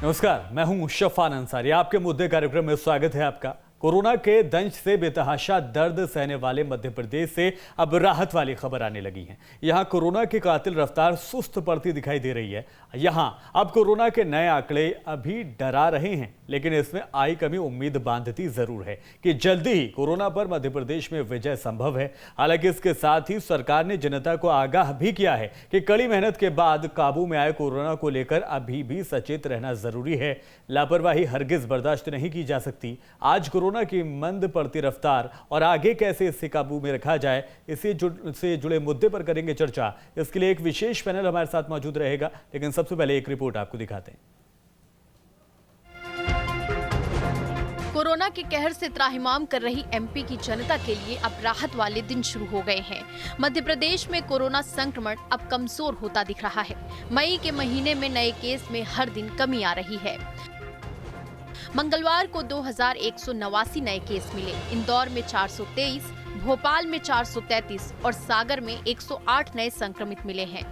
नमस्कार, मैं हूं शफान अंसारी। आपके मुद्दे कार्यक्रम में स्वागत है आपका। कोरोना के दंश से बेतहाशा दर्द सहने वाले मध्य प्रदेश से अब राहत वाली खबर आने लगी है। यहां कोरोना की कातिल रफ्तार सुस्त पड़ती दिखाई दे रही है। यहां अब कोरोना के नए आंकड़े अभी डरा रहे हैं, लेकिन इसमें आई कमी उम्मीद बांधती जरूर है कि जल्दी ही कोरोना पर मध्य प्रदेश में विजय संभव है। हालांकि इसके साथ ही सरकार ने जनता को आगाह भी किया है कि कड़ी मेहनत के बाद काबू में आए कोरोना को लेकर अभी भी सचेत रहना जरूरी है। लापरवाही हरगिज बर्दाश्त नहीं की जा सकती। आज कोरोना की मंद पड़ती रफ्तार और आगे कैसे इसे काबू में रखा जाए, इससे जुड़े मुद्दे पर करेंगे चर्चा। इसके लिए एक विशेष पैनल हमारे साथ मौजूद रहेगा, लेकिन सबसे पहले एक रिपोर्ट आपको दिखाते हैं। कोरोना के कहर से त्राहिमाम कर रही एमपी की जनता के लिए अब राहत वाले दिन शुरू हो गए हैं। मध्य प्रदेश में कोरोना संक्रमण अब कमजोर होता दिख रहा है। मई के महीने में नए केस में हर दिन कमी आ रही है। मंगलवार को 2189 नए केस मिले। इंदौर में 423, भोपाल में 433 और सागर में 108 नए संक्रमित मिले हैं।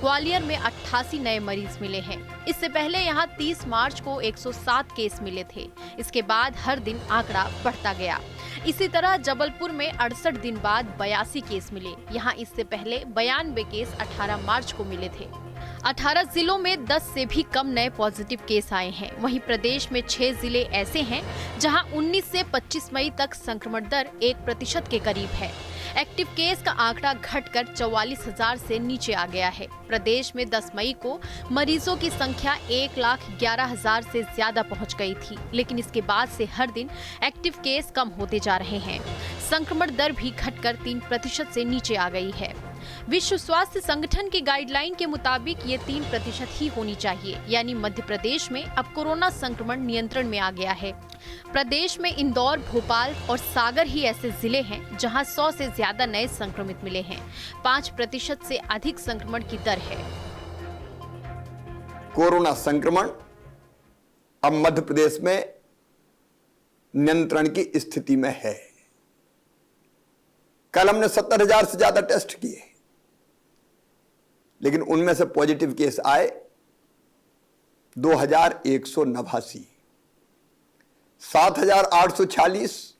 ग्वालियर में 88 नए मरीज मिले हैं। इससे पहले यहां 30 मार्च को 107 केस मिले थे। इसके बाद हर दिन आंकड़ा बढ़ता गया। इसी तरह जबलपुर में 68 दिन बाद 82 केस मिले। यहां इससे पहले 92 केस 18 मार्च को मिले थे। 18 जिलों में 10 से भी कम नए पॉजिटिव केस आए हैं। वहीं प्रदेश में 6 जिले ऐसे हैं जहां 19 से 25 मई तक संक्रमण दर 1% के करीब है। एक्टिव केस का आंकड़ा घटकर 44,000 से नीचे आ गया है। प्रदेश में 10 मई को मरीजों की संख्या 1,11,000 से ज्यादा पहुंच गई थी, लेकिन इसके बाद से हर दिन एक्टिव केस कम होते जा रहे हैं। संक्रमण दर भी घटकर 3% से नीचे आ गई है। विश्व स्वास्थ्य संगठन की गाइडलाइन के मुताबिक ये 3% ही होनी चाहिए, यानी मध्य प्रदेश में अब कोरोना संक्रमण नियंत्रण में आ गया है। प्रदेश में इंदौर, भोपाल और सागर ही ऐसे जिले हैं जहां 100 से ज्यादा नए संक्रमित मिले हैं। 5% से अधिक संक्रमण की दर है। कोरोना संक्रमण अब मध्य प्रदेश में नियंत्रण की स्थिति में है। कल हमने 70,000 से ज्यादा टेस्ट किए, लेकिन उनमें से पॉजिटिव केस आए 2,189। 7,846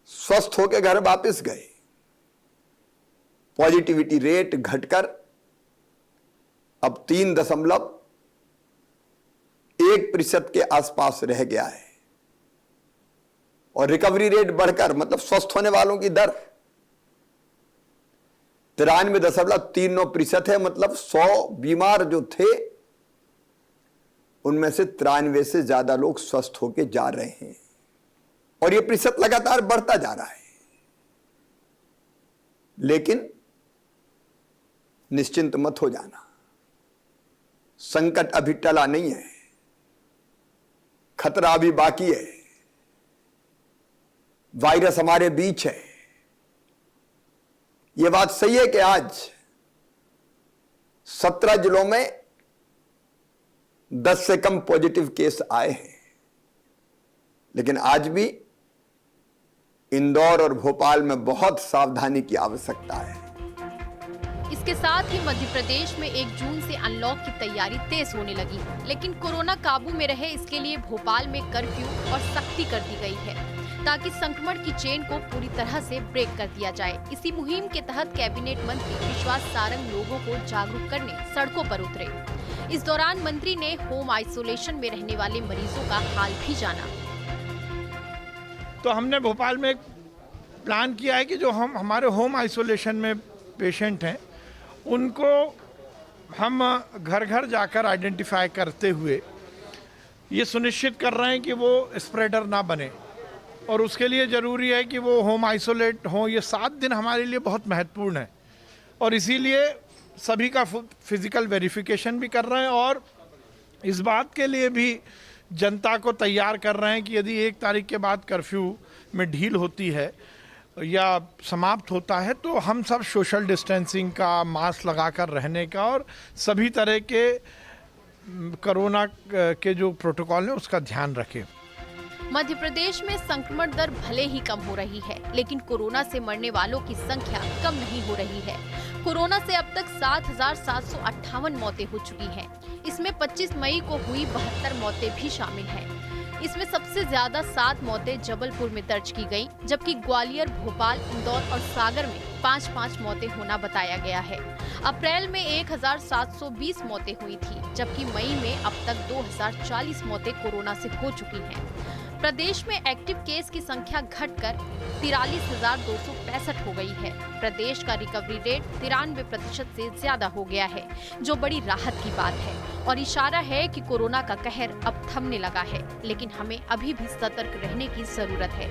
स्वस्थ होकर घर वापस गए। पॉजिटिविटी रेट घटकर अब 3.1% के आसपास रह गया है और रिकवरी रेट बढ़कर, मतलब स्वस्थ होने वालों की दर 93.39% है। मतलब 100 बीमार जो थे उनमें से 93 से ज्यादा लोग स्वस्थ होकर जा रहे हैं और यह प्रतिशत लगातार बढ़ता जा रहा है। लेकिन निश्चिंत मत हो जाना, संकट अभी टला नहीं है, खतरा अभी बाकी है। वायरस हमारे बीच है। यह बात सही है कि आज 17 जिलों में 10 से कम पॉजिटिव केस आए हैं, लेकिन आज भी इंदौर और भोपाल में बहुत सावधानी की आवश्यकता है। इसके साथ ही मध्य प्रदेश में 1 जून से अनलॉक की तैयारी तेज होने लगी, लेकिन कोरोना काबू में रहे इसके लिए भोपाल में कर्फ्यू और सख्ती कर दी गई है ताकि संक्रमण की चेन को पूरी तरह से ब्रेक कर दिया जाए। इसी मुहिम के तहत कैबिनेट मंत्री विश्वास सारंग लोगों को जागरूक करने सड़कों पर उतरे। इस दौरान मंत्री ने होम आइसोलेशन में रहने वाले मरीजों का हाल भी जाना। तो हमने भोपाल में एक प्लान किया है कि जो हमारे होम आइसोलेशन में पेशेंट हैं उनको हम घर घर जाकर आइडेंटिफाई करते हुए ये सुनिश्चित कर रहे हैं कि वो स्प्रेडर ना बने, और उसके लिए ज़रूरी है कि वो होम आइसोलेट हों। ये 7 दिन हमारे लिए बहुत महत्वपूर्ण है और इसीलिए सभी का फिजिकल वेरिफिकेशन भी कर रहे हैं और इस बात के लिए भी जनता को तैयार कर रहे हैं कि यदि 1 तारीख के बाद कर्फ्यू में ढील होती है या समाप्त होता है तो हम सब सोशल डिस्टेंसिंग का, मास्क लगाकर रहने का और सभी तरह के कोरोना के जो प्रोटोकॉल है उसका ध्यान रखें। मध्य प्रदेश में संक्रमण दर भले ही कम हो रही है, लेकिन कोरोना से मरने वालों की संख्या कम नहीं हो रही है। कोरोना से अब तक 7,758 मौतें हो चुकी हैं। इसमें 25 मई को हुई 72 मौतें भी शामिल हैं। इसमें सबसे ज्यादा 7 मौतें जबलपुर में दर्ज की गईं, जबकि ग्वालियर, भोपाल, इंदौर और सागर में 5-5 मौतें होना बताया गया है। अप्रैल में 1720 मौतें हुई थी, जबकि मई में अब तक 2040 मौतें कोरोना से हो चुकी हैं। प्रदेश में एक्टिव केस की संख्या घटकर 43,265 हो गई है। प्रदेश का रिकवरी रेट 93% से ज्यादा हो गया है, जो बड़ी राहत की बात है और इशारा है कि कोरोना का कहर अब थमने लगा है। लेकिन हमें अभी भी सतर्क रहने की जरूरत है,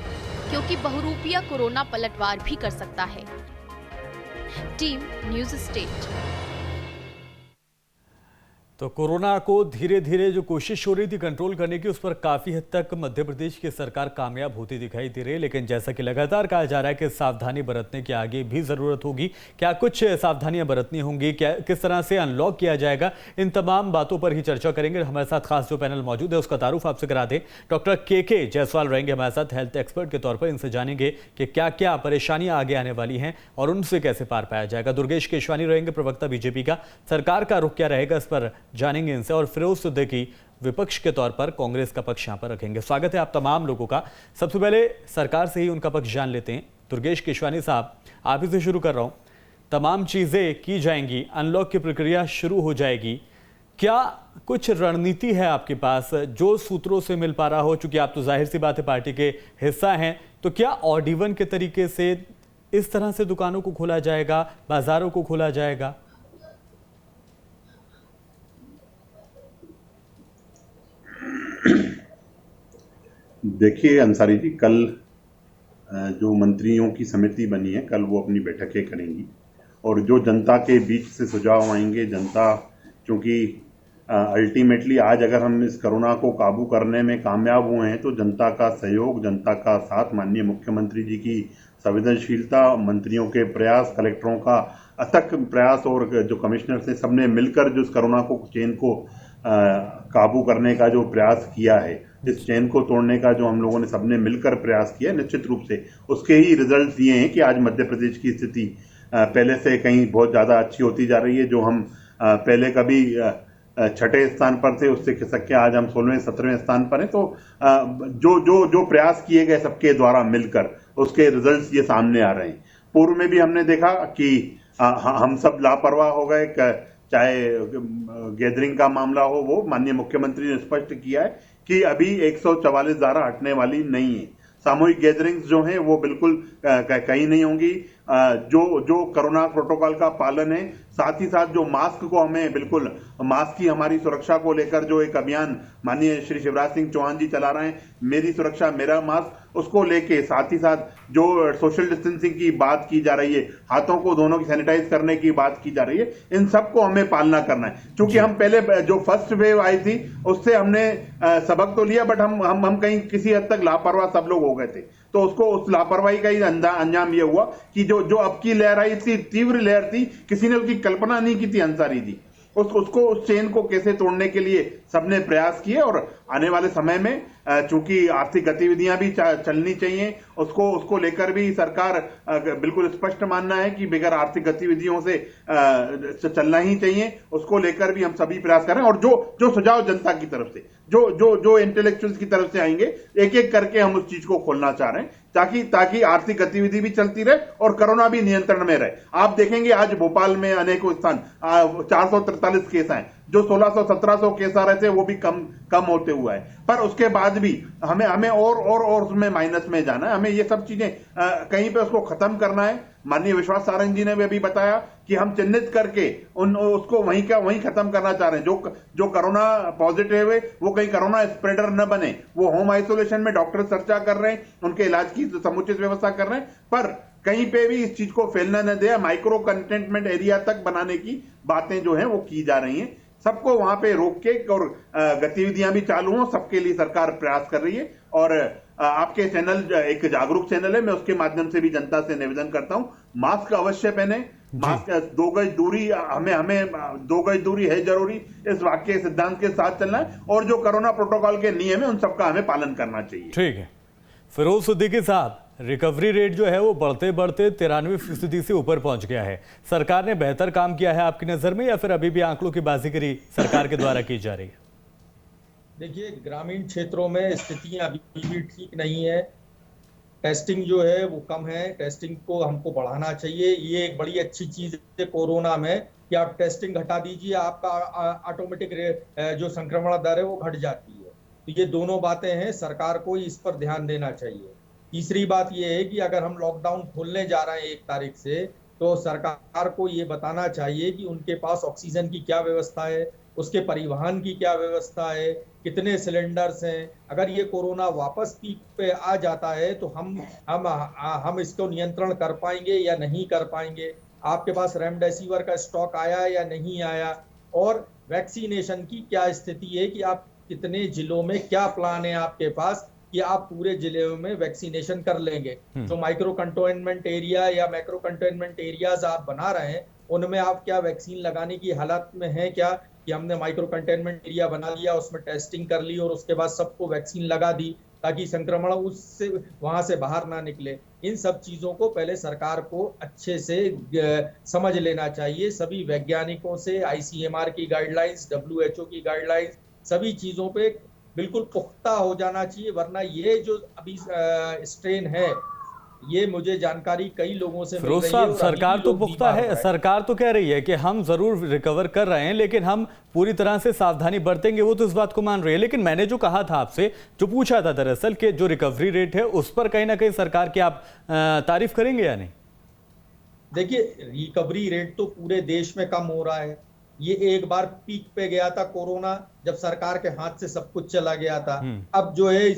क्योंकि बहुरूपिया कोरोना पलटवार भी कर सकता है। Team news state. तो कोरोना को धीरे धीरे जो कोशिश हो रही थी कंट्रोल करने की, उस पर काफ़ी हद तक मध्य प्रदेश की सरकार कामयाब होती दिखाई दे रही है। लेकिन जैसा कि लगातार कहा जा रहा है कि सावधानी बरतने की आगे भी ज़रूरत होगी। क्या कुछ सावधानियां बरतनी होंगी, क्या किस तरह से अनलॉक किया जाएगा, इन तमाम बातों पर ही चर्चा करेंगे। हमारे साथ खास जो पैनल मौजूद है उसका तारुफ आपसे करा दें। डॉक्टर के जायसवाल रहेंगे हमारे साथ हेल्थ एक्सपर्ट के तौर पर। इनसे जानेंगे कि क्या क्या परेशानियां आगे आने वाली हैं और उनसे कैसे पार पाया जाएगा। दुर्गेश केशवानी रहेंगे प्रवक्ता बीजेपी का, सरकार का रुख क्या रहेगा इस पर जानेंगे इनसे। और फिरोज सिद्दीकी विपक्ष के तौर पर कांग्रेस का पक्ष यहां पर रखेंगे। स्वागत है आप तमाम लोगों का। सबसे पहले सरकार से ही उनका पक्ष जान लेते हैं। दुर्गेश केशवानी साहब, आप ही से शुरू कर रहा हूं। तमाम चीजें की जाएंगी, अनलॉक की प्रक्रिया शुरू हो जाएगी, क्या कुछ रणनीति है आपके पास जो सूत्रों से मिल पा रहा हो? चूंकि आप तो जाहिर सी बात है पार्टी के हिस्सा हैं, तो क्या ऑड इवन के तरीके से इस तरह से दुकानों को खोला जाएगा, बाजारों को खोला जाएगा? देखिए अंसारी जी, कल जो मंत्रियों की समिति बनी है, कल वो अपनी बैठकें करेंगी और जो जनता के बीच से सुझाव आएंगे, जनता क्योंकि अल्टीमेटली आज अगर हम इस कोरोना को काबू करने में कामयाब हुए हैं तो जनता का सहयोग, जनता का साथ, माननीय मुख्यमंत्री जी की संवेदनशीलता, मंत्रियों के प्रयास, कलेक्टरों का अथक प्रयास और जो कमिश्नर से सबने मिलकर जो इस कोरोना को चेन को काबू करने का जो प्रयास किया है, इस चेन को तोड़ने का जो हम लोगों ने सबने मिलकर प्रयास किया, निश्चित रूप से उसके ही रिजल्ट ये हैं कि आज मध्य प्रदेश की स्थिति पहले से कहीं बहुत ज़्यादा अच्छी होती जा रही है। जो हम पहले कभी 6ठे स्थान पर थे, उससे खिसक के आज हम 16वें 17वें स्थान पर हैं। तो जो जो जो प्रयास किए गए सबके द्वारा मिलकर, उसके रिजल्ट्स ये सामने आ रहे हैं। पूर्व में भी हमने देखा कि हम सब लापरवाह हो गए, चाहे गैदरिंग का मामला हो, वो माननीय मुख्यमंत्री ने स्पष्ट किया है कि अभी 144 धारा हटने वाली नहीं है। सामूहिक गैदरिंग्स जो हैं वो बिल्कुल कहीं नहीं होंगी। जो कोरोना प्रोटोकॉल का पालन है, साथ ही साथ जो मास्क को हमें बिल्कुल, मास्क की हमारी सुरक्षा को लेकर जो एक अभियान माननीय श्री शिवराज सिंह चौहान जी चला रहे हैं, मेरी सुरक्षा मेरा मास्क, उसको लेके साथ ही साथ जो सोशल डिस्टेंसिंग की बात की जा रही है, हाथों को दोनों की सैनिटाइज करने की बात की जा रही है, इन सबको हमें पालना करना है। क्योंकि हम पहले जो फर्स्ट वेव आई थी उससे हमने सबक तो लिया, बट हम कहीं किसी हद तक लापरवाह सब लोग हो गए थे। तो उसको उस लापरवाही का ही अंजाम यह हुआ कि जो अब की लहर आई थी, तीव्र लहर थी, किसी ने उसकी कल्पना नहीं की थी अंसारी जी। उसको उस चेन को कैसे तोड़ने के लिए सबने प्रयास किए और आने वाले समय में चूंकि आर्थिक गतिविधियां भी चलनी चाहिए, उसको लेकर भी सरकार बिल्कुल स्पष्ट मानना है कि बगैर आर्थिक गतिविधियों से चलना ही चाहिए। उसको लेकर भी हम सभी प्रयास कर रहे हैं और जो सुझाव जनता की तरफ से, जो इंटेलेक्चुअल्स की तरफ से आएंगे, एक एक करके हम उस चीज को खोलना चाह रहे हैं ताकि आर्थिक गतिविधि भी चलती रहे और कोरोना भी नियंत्रण में रहे। आप देखेंगे आज भोपाल में अनेकों स्थान 443 केस आए, जो 1600-1700 केस आ रहे थे वो भी कम होते हुआ है। पर उसके बाद भी हमें और उसमें माइनस में जाना है। हमें ये सब चीजें कहीं पे उसको खत्म करना है। माननीय विश्वास सारंग जी ने भी अभी बताया कि हम चिन्हित करके उसको वहीं खत्म करना चाह रहे हैं। जो कोरोना पॉजिटिव है वो कहीं कोरोना स्प्रेडर न बने, वो होम आइसोलेशन में डॉक्टर चर्चा कर रहे हैं, उनके इलाज की समुचित व्यवस्था कर रहे हैं, पर कहीं पे भी इस चीज को फैलना न दे। माइक्रो कंटेनमेंट एरिया तक बनाने की बातें जो हैं वो की जा रही हैं। सबको वहां पे रोक के और गतिविधियां भी चालू हों, सबके लिए सरकार प्रयास कर रही है। और आपके चैनल एक जागरूक चैनल है, मैं उसके माध्यम से भी जनता से निवेदन करता हूं, मास्क अवश्य पहने, मास्क 2 गज दूरी, हमें 2 गज दूरी है जरूरी, इस वाक्य सिद्धांत के साथ चलना है और जो कोरोना प्रोटोकॉल के नियम है उन सबका हमें पालन करना चाहिए। ठीक है। फिरोज सिद्दीकी साहब, रिकवरी रेट जो है वो बढ़ते बढ़ते 93% से ऊपर पहुंच गया है। सरकार ने बेहतर काम किया है आपकी नजर में, या फिर अभी भी आंकड़ों की बाजीगरी सरकार के द्वारा की जा रही है? देखिए, ग्रामीण क्षेत्रों में स्थितियां अभी भी ठीक नहीं है। टेस्टिंग जो है वो कम है, टेस्टिंग को हमको बढ़ाना चाहिए। ये एक बड़ी अच्छी चीज है कोरोना में कि आप टेस्टिंग घटा दीजिए, आपका ऑटोमेटिक जो संक्रमण दर है वो घट जाती है। तो ये दोनों बातें हैं, सरकार को इस पर ध्यान देना चाहिए। तीसरी बात ये है कि अगर हम लॉकडाउन खोलने जा रहे हैं 1 तारीख से, तो सरकार को ये बताना चाहिए कि उनके पास ऑक्सीजन की क्या व्यवस्था है, उसके परिवहन की क्या व्यवस्था है, कितने सिलेंडर्स हैं। अगर ये कोरोना वापस पीक पे आ जाता है तो हम इसको नियंत्रण कर पाएंगे या नहीं कर पाएंगे। आपके पास रेमडेसिविर का स्टॉक आया या नहीं आया, और वैक्सीनेशन की क्या स्थिति है कि आप कितने जिलों में क्या प्लान है आपके पास कि आप पूरे जिले में वैक्सीनेशन कर लेंगे। जो माइक्रो कंटेनमेंट एरिया या मैक्रो कंटेनमेंट एरियाज आप बना रहे हैं, उनमें आप क्या वैक्सीन लगाने की हालत में है क्या कि हमने माइक्रो कंटेनमेंट एरिया बना लिया, उसमें टेस्टिंग कर ली और उसके बाद सबको वैक्सीन लगा दी ताकि संक्रमण उससे वहां से बाहर ना निकले। इन सब चीजों को पहले सरकार को अच्छे से समझ लेना चाहिए। सभी वैज्ञानिकों से, ICMR की गाइडलाइंस, WHO की गाइडलाइंस, सभी चीजों पे बिल्कुल पुख्ता हो जाना चाहिए, वरना ये जो अभी स्ट्रेन है, ये मुझे जानकारी कई लोगों से मिल रही है। साहब, सरकार तो पुख्ता है, सरकार तो कह रही है कि हम जरूर रिकवर कर रहे हैं, लेकिन हम पूरी तरह से सावधानी बरतेंगे, वो तो इस बात को मान रही है। लेकिन मैंने जो कहा था आपसे, जो पूछा था दरअसल कि जो रिकवरी रेट है उस पर कहीं ना कहीं सरकार की आप तारीफ करेंगे या नहीं? देखिए, रिकवरी रेट तो पूरे देश में कम हो रहा है। ये एक बार पीक पे गया था कोरोना, जब सरकार के हाथ से सब कुछ चला गया था। अब जो है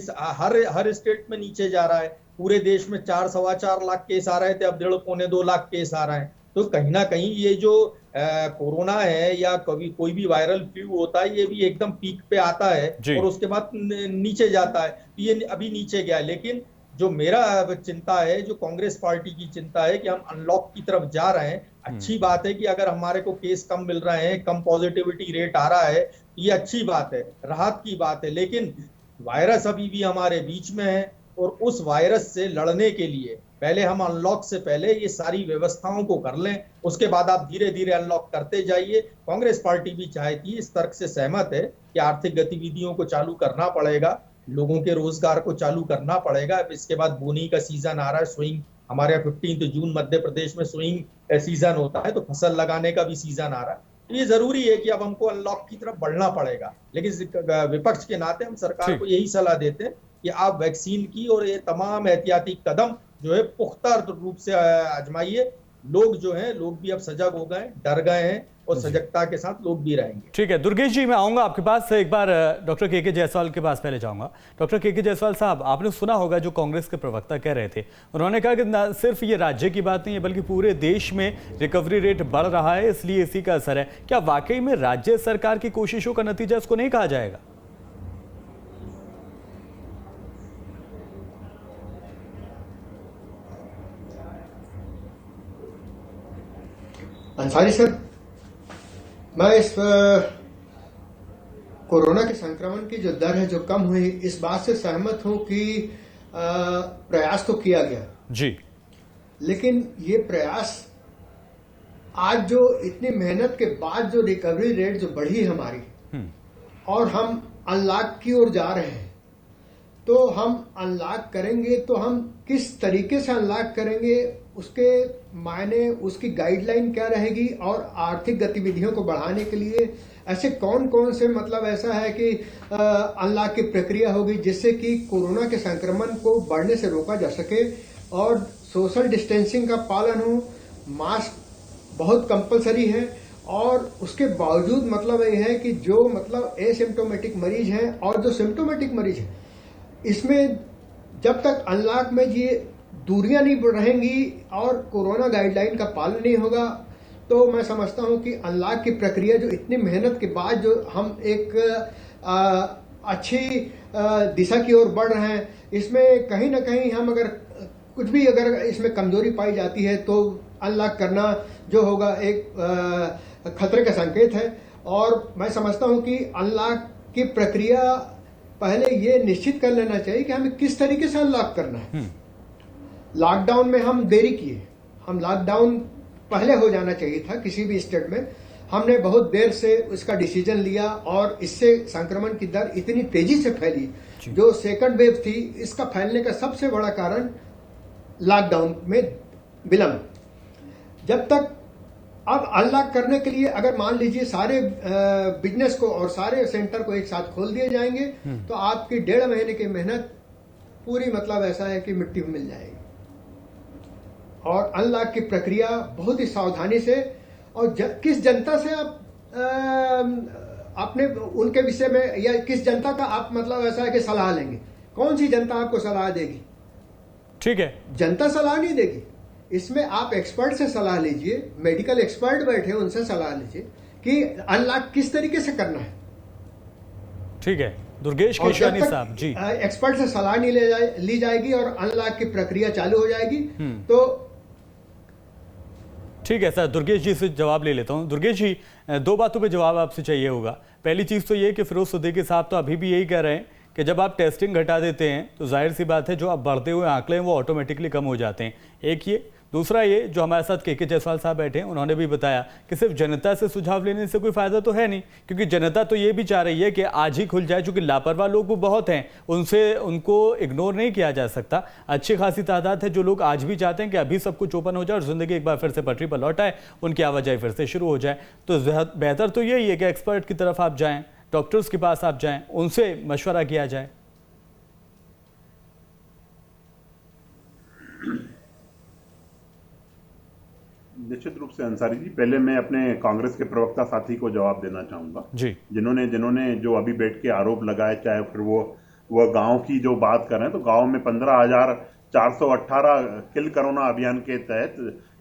हर स्टेट में नीचे जा रहा है। पूरे देश में 4-4.25 लाख केस आ रहे थे, अब 1.5-2 लाख केस आ रहे हैं। तो कहीं ना कहीं ये जो कोरोना है या कभी कोई भी वायरल फ्लू होता है, ये भी एकदम पीक पे आता है और उसके बाद नीचे जाता है। ये अभी नीचे गया है, लेकिन जो मेरा चिंता है, जो कांग्रेस पार्टी की चिंता है कि हम अनलॉक की तरफ जा रहे हैं। अच्छी बात है कि अगर हमारे को केस कम मिल रहे हैं, कम पॉजिटिविटी रेट आ रहा है, ये अच्छी बात है, राहत की बात है। लेकिन वायरस अभी भी हमारे बीच में है और उस वायरस से लड़ने के लिए पहले हम अनलॉक से पहले ये सारी व्यवस्थाओं को कर लें, उसके बाद आप धीरे धीरे अनलॉक करते जाइए। कांग्रेस पार्टी भी चाहती है, इस तर्क से सहमत है कि आर्थिक गतिविधियों को चालू करना पड़ेगा, लोगों के रोजगार को चालू करना पड़ेगा। अब इसके बाद बोनी का सीजन आ रहा है, स्विंग, हमारे 15 जून मध्य प्रदेश में स्विंग सीजन होता है, तो फसल लगाने का भी सीजन आ रहा है। तो ये जरूरी है कि अब हमको अनलॉक की तरफ बढ़ना पड़ेगा। लेकिन विपक्ष के नाते हम सरकार को यही सलाह देते हैं कि आप वैक्सीन की और ये तमाम एहतियाती कदम जो है पुख्ता रूप से आजमाइए। लोग जो हैं, लोग भी अब सजग हो गए, डर गए हैं और सजगता के साथ लोग भी रहेंगे। ठीक है दुर्गेश जी, मैं आऊंगा आपके पास एक बार। डॉक्टर के जायसवाल के पास पहले जाऊंगा। डॉक्टर के जायसवाल साहब, आपने सुना होगा जो कांग्रेस के प्रवक्ता कह रहे थे, उन्होंने कहा कि न सिर्फ ये राज्य की बात नहीं है बल्कि पूरे देश में रिकवरी रेट बढ़ रहा है, इसलिए इसी का असर है। क्या वाकई में राज्य सरकार की कोशिशों का नतीजा इसको नहीं कहा जाएगा? अंसारी सर, मैं इस कोरोना के संक्रमण की जो दर है जो कम हुई, इस बात से सहमत हूं कि प्रयास तो किया गया जी, लेकिन ये प्रयास आज जो इतनी मेहनत के बाद जो रिकवरी रेट जो बढ़ी हमारी और हम अनलॉक की ओर जा रहे हैं, तो हम अनलॉक करेंगे तो हम किस तरीके से अनलॉक करेंगे, उसके मायने, उसकी गाइडलाइन क्या रहेगी, और आर्थिक गतिविधियों को बढ़ाने के लिए ऐसे कौन कौन से मतलब ऐसा है कि अनलॉक की प्रक्रिया होगी जिससे कि कोरोना के संक्रमण को बढ़ने से रोका जा सके और सोशल डिस्टेंसिंग का पालन हो, मास्क बहुत कंपलसरी है। और उसके बावजूद मतलब ये है कि जो मतलब एसिम्टोमेटिक मरीज हैं और जो सिम्टोमेटिक मरीज हैं, इसमें जब तक अनलॉक में ये दूरियां नहीं रहेंगी और कोरोना गाइडलाइन का पालन नहीं होगा, तो मैं समझता हूं कि अनलॉक की प्रक्रिया जो इतनी मेहनत के बाद जो हम एक अच्छी दिशा की ओर बढ़ रहे हैं, इसमें कहीं ना कहीं हम अगर कुछ भी अगर इसमें कमजोरी पाई जाती है तो अनलॉक करना जो होगा एक खतरे का संकेत है। और मैं समझता हूं कि अनलॉक की प्रक्रिया पहले ये निश्चित कर लेना चाहिए कि हमें किस तरीके से अनलॉक करना है। लॉकडाउन में हम देरी किए। हम लॉकडाउन पहले हो जाना चाहिए था किसी भी स्टेट में। हमने बहुत देर से उसका डिसीजन लिया और इससे संक्रमण की दर इतनी तेजी से फैली। जो सेकंड वेव थी, इसका फैलने का सबसे बड़ा कारण लॉकडाउन में विलंब। जब तक अब अनलॉक करने के लिए अगर मान लीजिए सारे बिजनेस को और सारे सेंटर को एक साथ खोल दिए जाएंगे तो आपकी 1.5 महीने की मेहनत पूरी मतलब ऐसा है कि मिट्टी में मिल जाएगी। और अनलॉक की प्रक्रिया बहुत ही सावधानी से और किस जनता से आप अपने उनके विषय में या किस जनता का आप मतलब ऐसा है कि सलाह लेंगे। कौन सी जनता आपको सलाह देगी? ठीक है, जनता सलाह नहीं देगी। इसमें आप एक्सपर्ट से सलाह लीजिए, मेडिकल एक्सपर्ट बैठे उनसे सलाह लीजिए कि अनलॉक किस तरीके से करना है। ठीक है, दुर्गेश केशवानी साहब जी, एक्सपर्ट से सलाह नहीं ली जाएगी और अनलॉक की प्रक्रिया चालू हो जाएगी तो ठीक है सर। दुर्गेश जी से जवाब ले लेता हूं। दुर्गेश जी, 2 बातों पे जवाब आपसे चाहिए होगा। पहली चीज़ तो ये कि फिरोज सिद्दीकी साहब तो अभी भी यही कह रहे हैं कि जब आप टेस्टिंग घटा देते हैं तो जाहिर सी बात है जो अब बढ़ते हुए आंकड़े हैं वो ऑटोमेटिकली कम हो जाते हैं। एक ये, दूसरा ये, जो हमारे साथ के जायसवाल साहब बैठे हैं उन्होंने भी बताया कि सिर्फ जनता से सुझाव लेने से कोई फायदा तो है नहीं, क्योंकि जनता तो ये भी चाह रही है कि आज ही खुल जाए, क्योंकि लापरवाह लोग वो बहुत हैं, उनको इग्नोर नहीं किया जा सकता। अच्छी खासी तादाद है जो लोग आज भी चाहते हैं कि अभी सब कुछ ओपन हो जाए और जिंदगी एक बार फिर से पटरी पर लौट आए, उनकी आवाजाही फिर से शुरू हो जाए। तो बेहतर तो यही है कि एक्सपर्ट की तरफ आप जाएं, डॉक्टर्स के पास आप जाएं, उनसे मशवरा किया जाए। निश्चित रूप से अंसारी जी, पहले मैं अपने कांग्रेस के प्रवक्ता साथी को जवाब देना चाहूंगा जी, जिन्होंने जो अभी बैठ के आरोप लगाए, चाहे फिर वो गांव की जो बात कर रहे हैं, तो गांव में 15,418 किल कोरोना अभियान के तहत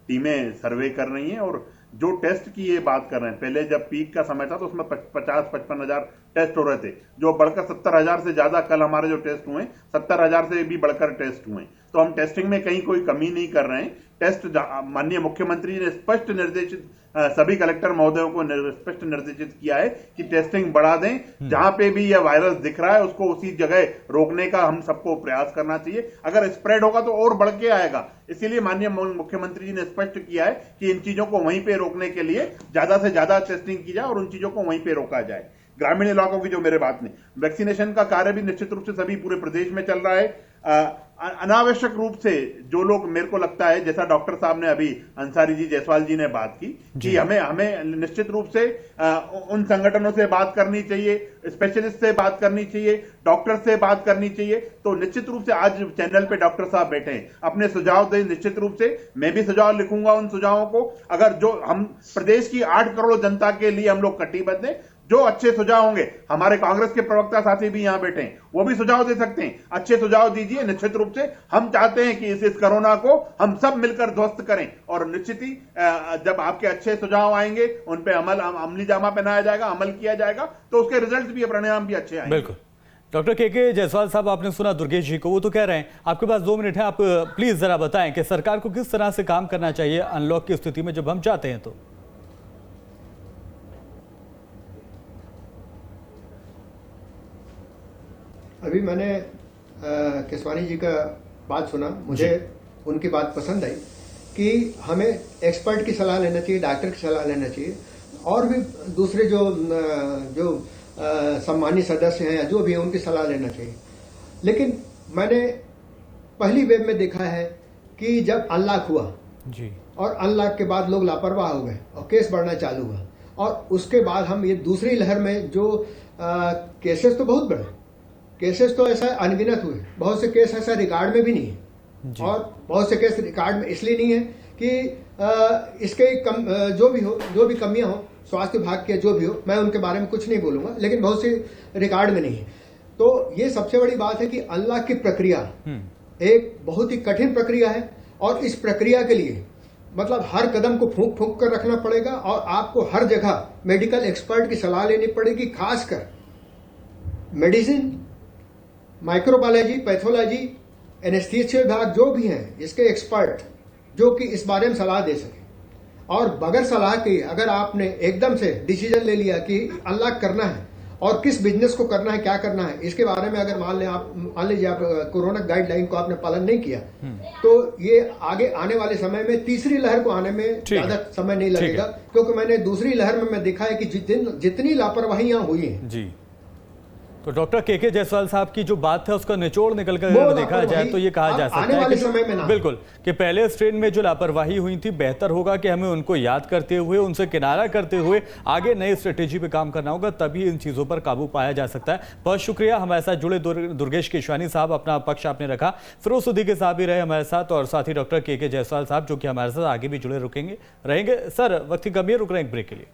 टीमें सर्वे कर रही हैं और जो टेस्ट की ये बात कर रहे हैं, पहले जब पीक का समय था तो उसमें 50-55 हजार टेस्ट हो रहे थे, जो बढ़कर 70,000 से ज्यादा कल हमारे जो टेस्ट हुए 70,000 से भी बढ़कर टेस्ट हुए। तो हम टेस्टिंग में कहीं कोई कमी नहीं कर रहे हैं। टेस्ट माननीय मुख्यमंत्री ने स्पष्ट निर्देशित सभी कलेक्टर महोदयों को स्पष्ट निर्देशित किया है कि टेस्टिंग बढ़ा दें, जहां पे भी यह वायरस दिख रहा है उसको उसी जगह रोकने का हम सबको प्रयास करना चाहिए। अगर स्प्रेड होगा तो और बढ़ के आएगा, इसीलिए माननीय मुख्यमंत्री जी ने स्पष्ट किया है कि इन चीजों को वहीं पे रोकने के लिए ज्यादा से ज्यादा टेस्टिंग की जाए और उन चीजों को वहीं पे रोका जाए। ग्रामीण इलाकों की जो मेरे बात ने वैक्सीनेशन का कार्य भी निश्चित रूप से सभी पूरे प्रदेश में चल रहा है। अनावश्यक रूप से जो लोग, मेरे को लगता है जैसा डॉक्टर साहब ने अभी अंसारी जी, जायसवाल जी ने बात की कि हमें निश्चित रूप से उन संगठनों से बात करनी चाहिए, स्पेशलिस्ट से बात करनी चाहिए, डॉक्टर से बात करनी चाहिए। तो निश्चित रूप से आज चैनल पे डॉक्टर साहब बैठे हैं, अपने सुझाव दें। निश्चित रूप से मैं भी सुझाव लिखूंगा उन सुझावों को। अगर जो हम प्रदेश की 8 करोड़ जनता के लिए हम लोग कटिबद्ध हैं, जो अच्छे सुझाव होंगे, हमारे कांग्रेस के प्रवक्ता साथी भी यहां बैठे हैं, वो भी सुझाव दे सकते हैं। अच्छे सुझाव दीजिए। निश्चित रूप से हम चाहते हैं कि इस कोरोना को हम सब मिलकर ध्वस्त करें और निश्चित ही जब आपके अच्छे सुझाव आएंगे उन पे अमली जामा पहनाया जाएगा, अमल किया जाएगा, तो उसके रिजल्ट भी, परिणाम भी अच्छे आएंगे। बिल्कुल। डॉक्टर के जायसवाल साहब, आपने सुना दुर्गेश जी को, वो तो कह रहे हैं, आपके पास 2 मिनट है, आप प्लीज जरा बताएं कि सरकार को किस तरह से काम करना चाहिए अनलॉक की स्थिति में जब हम चाहते हैं तो। अभी मैंने केशवानी जी का बात सुना, मुझे उनकी बात पसंद आई कि हमें एक्सपर्ट की सलाह लेना चाहिए, डॉक्टर की सलाह लेना चाहिए और भी दूसरे जो सम्मानित सदस्य हैं या जो भी हैं उनकी सलाह लेना चाहिए। लेकिन मैंने पहली वेव में देखा है कि जब अनलॉक हुआ जी और अनलॉक के बाद लोग लापरवाह हो गए और केस बढ़ना चालू हुआ, और उसके बाद हम ये दूसरी लहर में जो केसेस तो बहुत बढ़े, केसेस तो ऐसा अनगिनत हुए, बहुत से केस ऐसा रिकॉर्ड में भी नहीं है और बहुत से केस रिकॉर्ड में इसलिए नहीं है कि इसके जो भी कमियां हो, स्वास्थ्य विभाग के जो भी हो, मैं उनके बारे में कुछ नहीं बोलूंगा, लेकिन बहुत से रिकॉर्ड में नहीं है। तो ये सबसे बड़ी बात है कि अनलॉक की प्रक्रिया एक बहुत ही कठिन प्रक्रिया है और इस प्रक्रिया के लिए मतलब हर कदम को फूंक फूंक कर रखना पड़ेगा और आपको हर जगह मेडिकल एक्सपर्ट की सलाह लेनी पड़ेगी, खासकर मेडिसिन, माइक्रोबायोलॉजी, पैथोलॉजी, एनेस्थीसिया विभाग जो भी हैं इसके एक्सपर्ट जो कि इस बारे में सलाह दे सके। और बगैर सलाह के अगर आपने एकदम से डिसीजन ले लिया कि अनलॉक करना है और किस बिजनेस को करना है, क्या करना है, इसके बारे में अगर मान लीजिए आप कोरोना गाइडलाइन को आपने पालन नहीं किया तो ये आगे आने वाले समय में तीसरी लहर को आने में ज्यादा समय नहीं लगेगा, क्योंकि मैंने दूसरी लहर में मैं देखा है कि जितनी लापरवाही यहाँ हुई है जी। तो डॉक्टर के जायसवाल साहब की जो बात है उसका निचोड़ निकल कर अगर देखा जाए तो ये कहा जा सकता है कि बिल्कुल कि पहले स्ट्रेन में जो लापरवाही हुई थी, बेहतर होगा कि हमें उनको याद करते हुए, उनसे किनारा करते हुए आगे नई स्ट्रेटेजी पे काम करना होगा, तभी इन चीजों पर काबू पाया जा सकता है। बहुत शुक्रिया हमारे साथ जुड़े दुर्गेश केशवानी साहब, अपना पक्ष आपने रखा। फिरोज सिद्दीकी साहब भी रहे हमारे साथ और साथ ही डॉक्टर के जायसवाल साहब जो कि हमारे साथ आगे भी जुड़े रहेंगे। सर वक्त की कमी है, रुक रहे हैं एक ब्रेक के लिए।